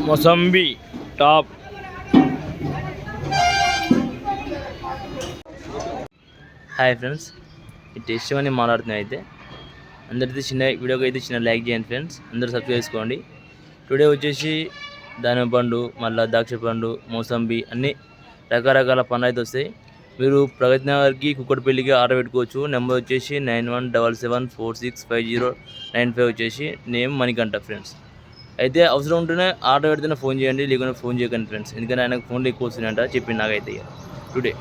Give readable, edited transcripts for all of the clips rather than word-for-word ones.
Mosambi top. Hi friends, ఈ taste అని మాట్లాడుతున్నాయి. అయితే అందరితో చిన్న వీడియోకి అయితే చిన్న లైక్ చేయండి ఫ్రెండ్స్, అందరూ సబ్స్క్రైబ్ చేసుకోండి. టుడే వచ్చేసి దానిమ్మ పండు, మళ్ళీ ద్రాక్ష పండు, మోసంబి అన్ని రకరకాల పండ్లు అయితే వస్తాయి. మీరు ప్రగతి నగర్కి కుక్కటిపల్లికి ఆర్డర్ పెట్టుకోవచ్చు. నెంబర్ వచ్చేసి 9177465095 వచ్చేసి నేమ్ మణికంఠ ఫ్రెండ్స్. అయితే అవసరం ఉంటేనే ఆర్డర్ పెడితేనే ఫోన్ చేయండి, లేకుంటే ఫోన్ చేయకండి ఫ్రెండ్స్, ఎందుకంటే ఆయనకు ఫోన్లు ఎక్కువ వస్తున్నాయంట చెప్పింది నాకైతే. టుడే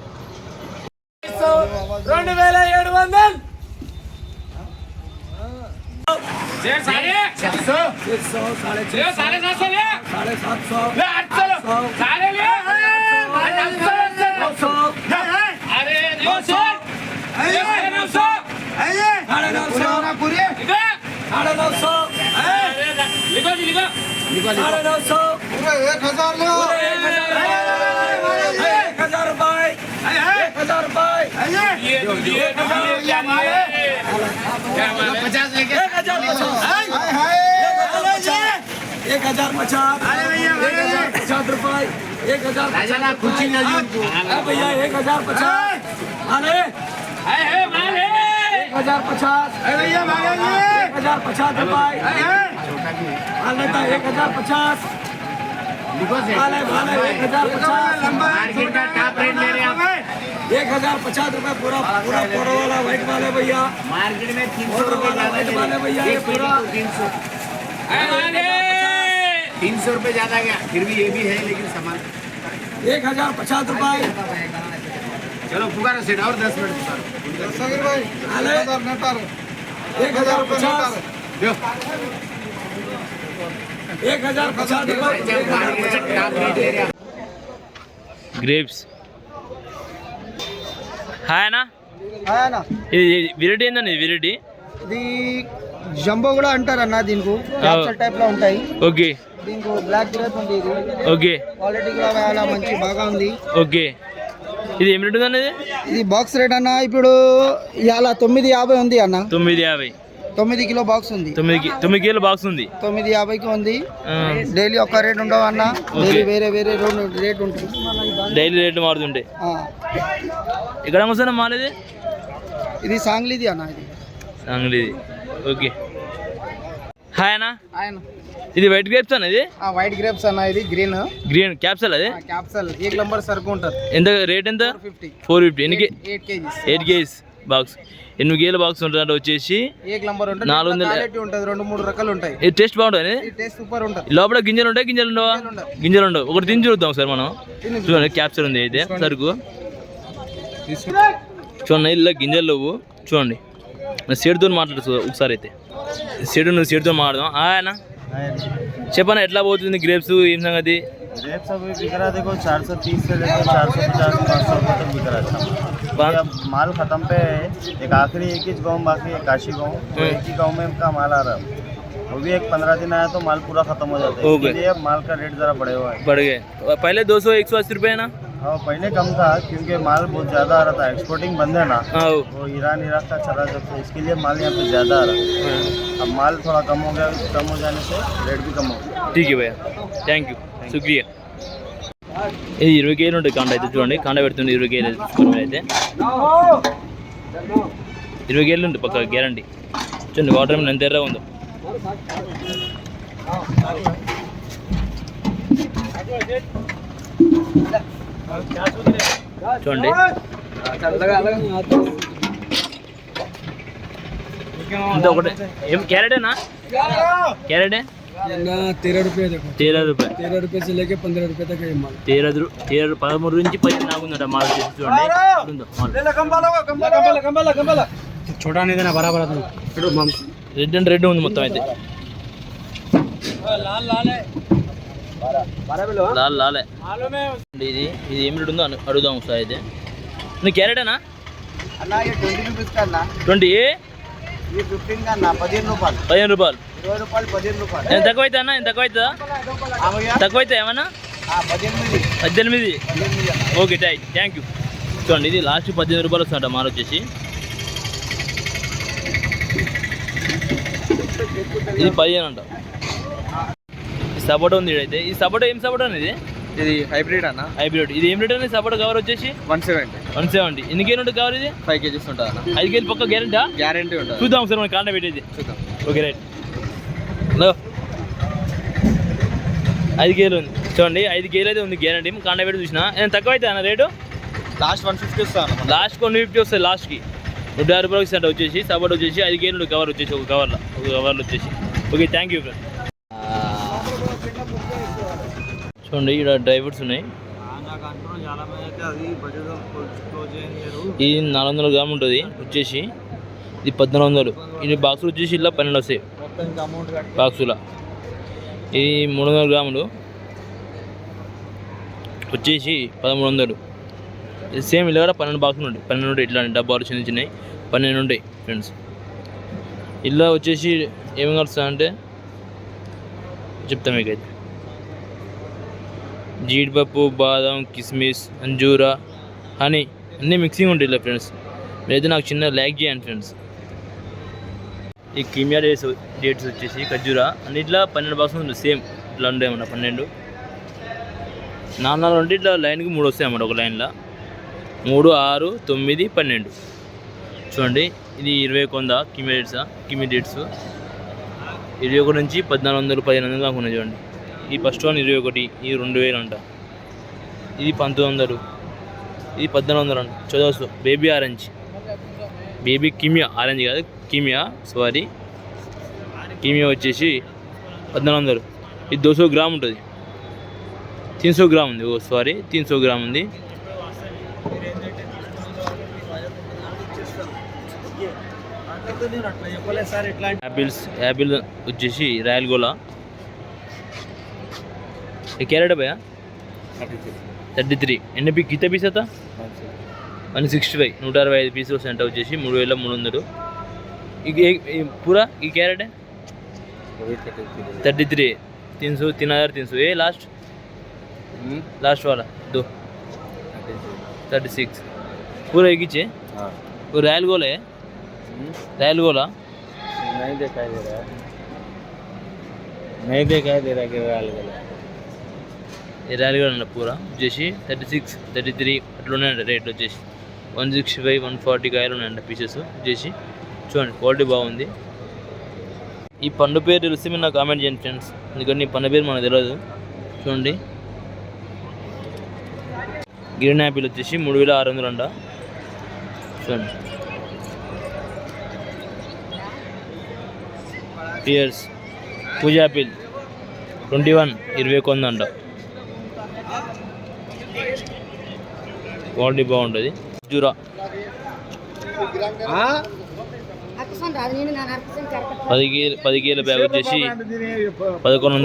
2700 रुपए पूरा पूरा पूरा वाला व्हाइट वाले भैया मार्केट में 300 रुपए वाले भैया ये पूरा 300 रुपए ज्यादा गया, फिर भी ये भी है लेकिन सामान 1050 रुपए। चलो पुकारो सेठ और 10 मिनट पुकारो सागर भाई 1050 दो 1050 रुपए గ్రేప్స్. హాయ్ అన్న, ఇది వెరైటీ ఏందండి? వెరైటీ ఇది జంబో కూడా అంటారన్న, దీనికి క్యాప్సూల్ టైప్ లో ఉంటాయి. ఓకే, దీనికి బ్లాక్ గ్రేప్ ఉంది. ఇది ఓకే, క్వాలిటీ కూడా చాలా మంచి బాగా ఉంది. ఓకే, ఇది ఏం రేట్ ఉంది అన్నది? ఇది బాక్స్ రేట్ అన్న ఇప్పుడు ఇలా 950 ఉంది అన్న. 950, 9 కిలో బాక్స్ ఉంది. 9 కిలో బాక్స్ ఉంది. 950కి ఉంది. డైలీ ఒక రేట్ ఉండవు అన్న, డైలీ వేరే వేరే రేట్ ఉంటుంది. డైలీ రేట్ మారుతుంటాయి. ఇక్కడ వస్తానా మాలేది? ఇది సాంగ్లీది అన్న. ఇది సాంగ్లీది. ఓకే. హాయ్ అన్న, ఇది వైట్ గ్రేప్స్ అన్న? ఇది వైట్ గ్రేప్స్ అన్న. ఇది గ్రీన్ క్యాప్సల్. అది క్యాప్సల్ 1 నంబర్ సరుకు ఉంటుంది. ఎంత రేట్? ఎంత? 450. ఎన్ని? 8 కేజీస్ బాక్స్. 8 కేజీల బాక్స్ ఉంటుంది. వచ్చేసి 1 నంబర్ ఉంటుంది. 400 ఉంటుంది. 2-3 రకాలు ఉంటాయి. ఇది టేస్ట్ బాగుంటుంది. టేస్ట్ సూపర్ ఉంటుంది. లోపల గింజలు ఉంటాయి? గింజలు ఉండవా? గింజలు ఉండవు. ఒకటి తిని చూద్దాం సార్ మనం. చూడండి, క్యాప్సల్ ఉంది అయితే సరుకు. చూడండి, ఇలా గింజలు లేవు. చూడండి, సేడుతో మాట్లాడుతూ ఒకసారి అయితే సేడుతో మాట్లాడదాం. ఆయన చెప్పనా ఎట్లా పోతుంది గ్రేప్స్? ఏం సంగతి? ग्रेप्स अभी बिक रहा, देखो 430 से लेकर 450 500 रुपये तक बिक रहा है। अब माल खत्म पे एक आखिरी एक ही गाँव बाकी है, काशी गाँव, तो एक ही गाँव में का माल आ रहा है। वो भी एक 15 दिन आया तो माल पूरा खत्म हो जाता है, इसलिए अब माल का रेट जरा बढ़े हुआ है। बढ़ गए। पहले 200-180 रुपये है ना? हाँ, पहले कम था क्योंकि माल बहुत ज़्यादा आ रहा था। एक्सपोर्टिंग बंद है ना, वो ईरान इराक का चला जाता है, इसके लिए माल यहाँ पे ज़्यादा आ रहा है। अब माल थोड़ा कम हो गया, कम हो जाने से रेट भी कम हो गया। ठीक है भैया, थैंक यू, शुक्रिया. ఇది 20 కేజీలు ఉంటుంది కాండ. అయితే చూడండి, కాండ పెడుతుంది 20 కేజీలు అయితే 20 కేజీలు ఉంటుంది పక్క గ్యారంటీ. చూడండి వాటర్ మిలన్ ఎంత ఎర్రగా ఉందో. చూడండి, ఇంత ఒకటి ఏం క్యారెటేనా? క్యారెటే 13 रुपये देखो, 13 रुपये. 13 रुपये से लेके 15 रुपये तक है माल. 13 నుంచి 15 దాకా ఉందట మాల్. చూడండి, छोटा नहीं देना, बराबर రెడ్ అండ్ రెడ్ ఉంది మొత్తం అయితే. లాలే ఇది ఏం రేట్ ఉందో అడుగుదాం ఒకసారి అయితే. నీ క్యారెటేనా? 20 रुपीस का 20 ये 15 का ना 15 రూపాయలు 15 రూపాయలు 20 రూపాయలు 15 రూపాయలు ఎంత తక్కువ అవుతా అన్న? ఎంత తక్కువ అవుతుందా? తక్కువ అవుతా ఏమన్నా? 18 18. Okay thank you. చూడండి ఇది లాస్ట్ 18 రూపాయలు వస్తుందట మాల్ వచ్చేసి. ఇది 15 అంట. ఈ సపోటా ఉంది ఇదైతే. ఈ సపోటా ఏం సపోటా అనేది? ఇది హైబ్రిడ్ అన్న. హైబ్రిడ్. ఇది ఏం రేట్ అనేది సపోటా కవర్ వచ్చేసి? 170. ఎన్ని కేజీ ఉంటుంది కవర్ ఇది? 5 kgs ఉంటుంది అన్న. 5 కేజీ పక్క గ్యారెంటా? గ్యారెంటీ ఉంటుంది. చూద్దాం సార్ మన కాంటా పెట్టేది. చూద్దాం. Okay right. హలో 5 కేజీలు ఉంది చూడండి. 5 కేజీలు అయితే ఉంది గ్యారెంటీ. కాంటా పెట్టి చూసిన నేను తక్కువ అయితే అన్న రేటు లాస్ట్ 150 ఇస్తాను. లాస్ట్ 150 వస్తుంది. లాస్ట్కి 150 రూపాయలకి ఇస్తాంట వచ్చేసి. సపోటా వచ్చేసి 5 కేజీలు కవర్ వచ్చేసి ఒక కవర్లో వచ్చేసి. Okay thank you friend. చూడండి ఇక్కడ డ్రై ఫ్రూట్స్ ఉన్నాయి. ఇది 400 గ్రాములు ఉంటుంది వచ్చేసి. ఇది 1400. ఇది బాక్సులు వచ్చేసి ఇలా 12 వస్తాయి బాక్సుల. ఇది 300 గ్రాములు వచ్చేసి 1300. ఇది సేమ్ ఇలా కూడా 12 బాక్సులు ఉంటాయి. 12 ఉంటాయి. ఇట్లా డబ్బాలు చిన్న చిన్నవి 12 ఉంటాయి ఫ్రెండ్స్. ఇలా వచ్చేసి ఏమి కలుస్తా అంటే చెప్తాను మీకైతే. జీడిపప్పు, బాదం, కిస్మిస్, అంజూరా, హనీ అన్నీ మిక్సింగ్ ఉంటాయి ఇలా ఫ్రెండ్స్. మీరైతే నాకు చిన్న లైక్ చేయండి ఫ్రెండ్స్. ఈ కిమియా డేట్స్ వచ్చేసి ఖర్జూరా అన్నిట్లో 12 బాక్సులు ఉంటుంది. సేమ్ ఇట్లా ఉంటాయి అన్నమాట. 12 4 ఉంటే ఇట్లా లైన్కి 3 వస్తాయి అన్నమాట. ఒక లైన్లో 3, 6, 9, 12. చూడండి ఇది 20 కొంద కిమియా డేట్స్ 21 నుంచి 1400, 1500 దాకా ఉన్నాయి చూడండి. ఈ ఫస్ట్ వన్ 21, ఇది 2000 అంట. ఇది 1900, ఇది 1400 అంట. 1400 baby orange. Baby Kimia orange కాదు కిమియా సారీ. కిమియా వచ్చేసి 1400. ఇది 200 గ్రామ్ ఉంటుంది. 300 గ్రామ్ ఉంది. 300 గ్రామ్ ఉంది. యాపిల్ వచ్చేసి రాయల్ గోలా. कैरेट भैया 33. ఎన్ని కిత పీస్ అవుతా? 165. 165 పీసులు సెంటర్ వచ్చేసి 3300. पूरा ये कैरेट है 33. 300 3300. ये लास्ट वाला 2 36. पूरा एक ही चाहिए. वो रॉयल गोला है. रॉयल गोला नहीं दिखाई दे रहा है कि रॉयल गोला. ర్యాలీ కూడా పూరా వచ్చేసి 36, 33 అట్లా ఉన్నాయంట రేట్లు వచ్చేసి. 165, 140 కాయలు ఉన్నాయంట పీసెస్ వచ్చేసి. చూడండి క్వాలిటీ బాగుంది. ఈ పండు పేరు తెలిస్తే మీరు నాకు కామెంట్ చేయండి ఫ్రెండ్స్. ఎందుకంటే ఈ పండు పేరు మనకు తెలియదు. చూడండి గ్రీన్ యాపిల్ వచ్చేసి 3600 అంట. చూడండి పియర్స్ పూజ యాపిల్ 21, 20 కొందంట. క్వాలిటీ బాగుంటుంది. జూరా 10 కేజీల బ్యాగ్ వచ్చేసి 1100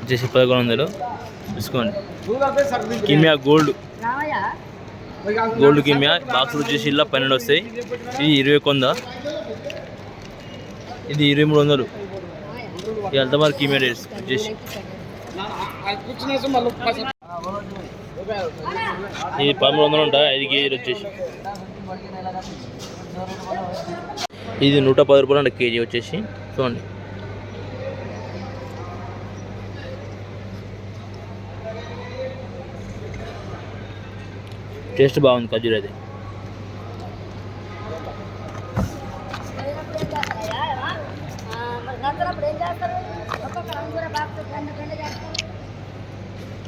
వచ్చేసి 1100 తీసుకోండి. కిమియా గోల్డ్ కిమియా బాక్సులు వచ్చేసి ఇలా 12 వస్తాయి. ఇది 20 కొంద. ఇది 2300. ఇది అల్తమార్ కిమియా డేట్స్ వచ్చేసి. ఇది 1300 ఉంటాయి. 5 కేజీలు వచ్చేసి. ఇది 110 రూపాయలు అంట కేజీ వచ్చేసి. చూడండి టేస్ట్ బాగుంది ఖర్జూర అయితే.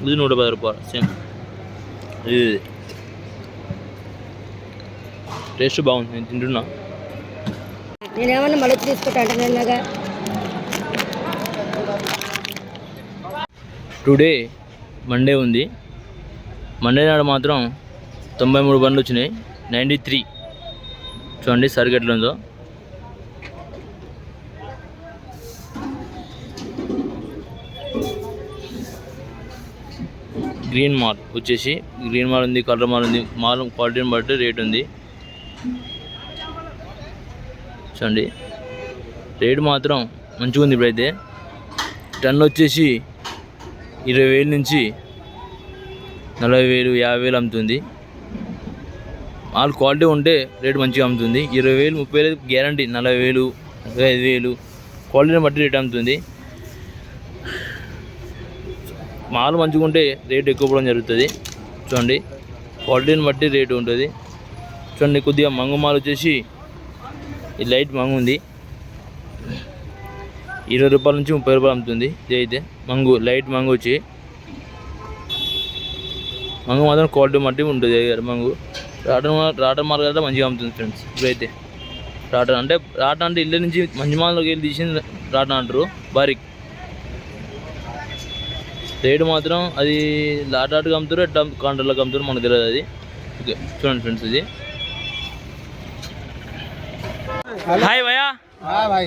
ఇది 110 రూపాయలు సేమ్. ఇది టేస్ట్ బాగుంది. నేను తింటున్నా. నేనేమన్నా మళ్ళీ తీసుకుంటా. టుడే మండే ఉంది. మండే నాడు మాత్రం 93 బండ్లు వచ్చినాయి. 93. చూడండి సరుకు ఎట్లా ఉందో. గ్రీన్ మాల్ వచ్చేసి గ్రీన్ మాల్ ఉంది, కలర్ మాల్ ఉంది. మాల్ క్వాలిటీని బట్టి రేట్ ఉంది. చూడండి రేటు మాత్రం మంచిగా ఉంది ఇప్పుడైతే. టన్ను వచ్చేసి 20,000 నుంచి 40,000 50,000 అమ్ముతుంది. మాల్ క్వాలిటీ ఉంటే రేటు మంచిగా అమ్ముతుంది. 20,000 30,000 గ్యారంటీ. 40,000 45,000 క్వాలిటీని బట్టి రేట్ అమ్ముతుంది. మాల్ మంచిగా ఉంటే రేటు ఎక్కువ పోవడం జరుగుతుంది. చూడండి క్వాలిటీని బట్టి రేటు ఉంటుంది. చూడండి కొద్దిగా మంగు మాల్ వచ్చేసి ఈ లైట్ మంగు ఉంది, 20 రూపాయల నుంచి 30 రూపాయలు అమ్ముతుంది. ఇది అయితే మంగు లైట్ మంగు వచ్చి మంగు మాత్రం క్వాలిటీ బట్టి ఉంటుంది. మంగు రాటన్ మార్కెట్ అంటే మంచిగా అమ్ముతుంది ఫ్రెండ్స్. ఇప్పుడైతే రాటన్ అంటే ఇళ్ళ నుంచి మంచి మాల్లోకి వెళ్ళి తీసింది రాటన్ అంటారు. బారిక్ రేటు మాత్రం అది లాటాటుగా అమ్ముతారు, ఎట్లా కాంట్రాక్ట్లోకి అమ్ముతారు మనకు తెలియదు అది. ఓకే చూడండి ఫ్రెండ్స్ ఇది. హాయ్ భయ్యా. हाँ भाई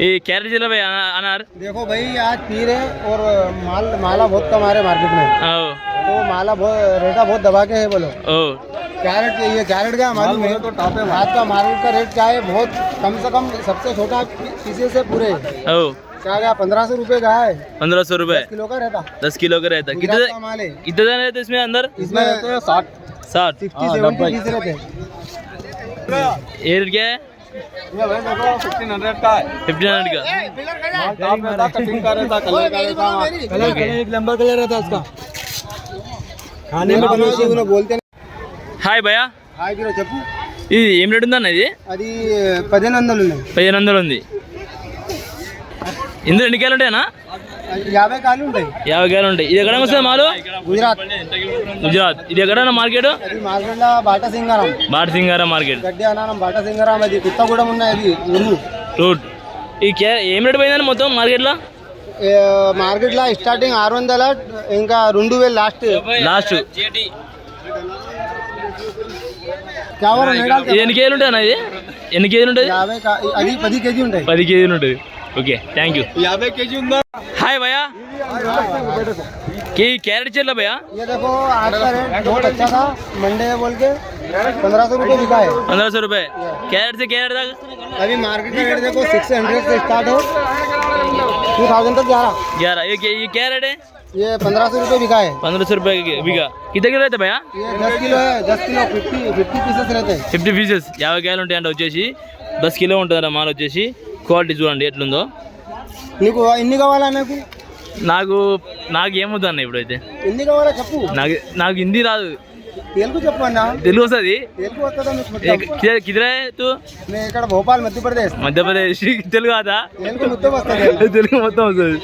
ये कैरेट चला भाई अनार. देखो भाई आज पी रहे और माला बहुत कम आ रहे मार्केट में, तो माला रेटा बहुत दबा के है बोलो. कैरेट ये कैरेट का मालूम है तो आज का मार्केट का रेट क्या है, बहुत कम से कम सबसे छोटा पीसे से पूरे क्या 1500 रुपए का है. 1500 रुपए 10 किलो का रहता. 10 किलो का रहता. कितने रहते इसमें अंदर? इसमें रहते हैं 60 60 70 पीस रहते हैं. ये रेट क्या है? 1500 का है. 1500 का. कलर एक लंबा कलर रहता उसका, खाने में बनाते बोलते. హాయ్ భయ్యా. హాయ్ కిలో చెప్పు. ఇది ఏం రేట్ ఉందన్న? ఇది అది 1500 ఉన్నాయి. 1500 ఉంది. ఇందులో ఎన్ని కాయలు ఉంటాయన్నా? 50 కాయలు ఉంటాయి. 50 కాయలు ఉంటాయి. ఇది ఎక్కడ వస్తుంది మాలు? గుజరాత్. ఇది ఎక్కడన్నా మార్కెట్? అది మార్కెట్లో బాట సింగారం మార్కెట్. గడ్డి అన్నానం బాట సింగారం. అది కొత్తగూడెం ఉన్నాయి. అది రూట్. ఈ ఏం రేట్ పోయిందని మొత్తం మార్కెట్లో? మార్కెట్లో స్టార్టింగ్ 600, ఇంకా 2000 లాస్ట్. ఇది ఎన్ని కేజీలు ఉంటాయి అన్న? ఇది ఎన్ని కేజీలు ఉంటుంది? అది 10 కేజీ ఉంటాయి. 10 కేజీలు ఉంటుంది. Okay thank you. 50 కేజీ ఉందా? హాయ్ भैया. कैरेट चल रहा भैया? ये देखो आज का रेट बहुत अच्छा था. मंडे बोल के 1500 रुपये बिका है. 1500 रुपये कैरेट से कैरेट तक. अभी मार्केट का रेट देखो 600 से स्टार्ट है, 2000 तक 11. ये क्या रेट है? ये 1500 रुपये बिका है. 1500 रुपये बिका. कितने किलो रहते भैया? ये 10 किलो है. 10 किलो 50 पीसेस रहते हैं. 50 పీసెస్ 50 కాయలు ఉంటాయి అంటే వచ్చేసి 10 కిలో ఉంటుందన్న మాల్ వచ్చేసి. క్వాలిటీ చూడండి ఎట్లుందో. నీకు ఎన్ని కావాలా? నాకు ఏమవుతుంది అన్న ఇప్పుడైతే? ఎన్ని కావాలా చెప్పు. నాకు హిందీ రాదు, తెలుగు చెప్పు అన్న. తెలుగు వస్తుంది. తెలుగు వస్తుందా మీకు? కిదరే తూ? నేను ఇక్కడ భోపాల్ మధ్యప్రదేశ్. తెలుగు కాదా? తెలుగు మొత్తం వస్తుంది. తెలుగు మొత్తం వస్తుంది.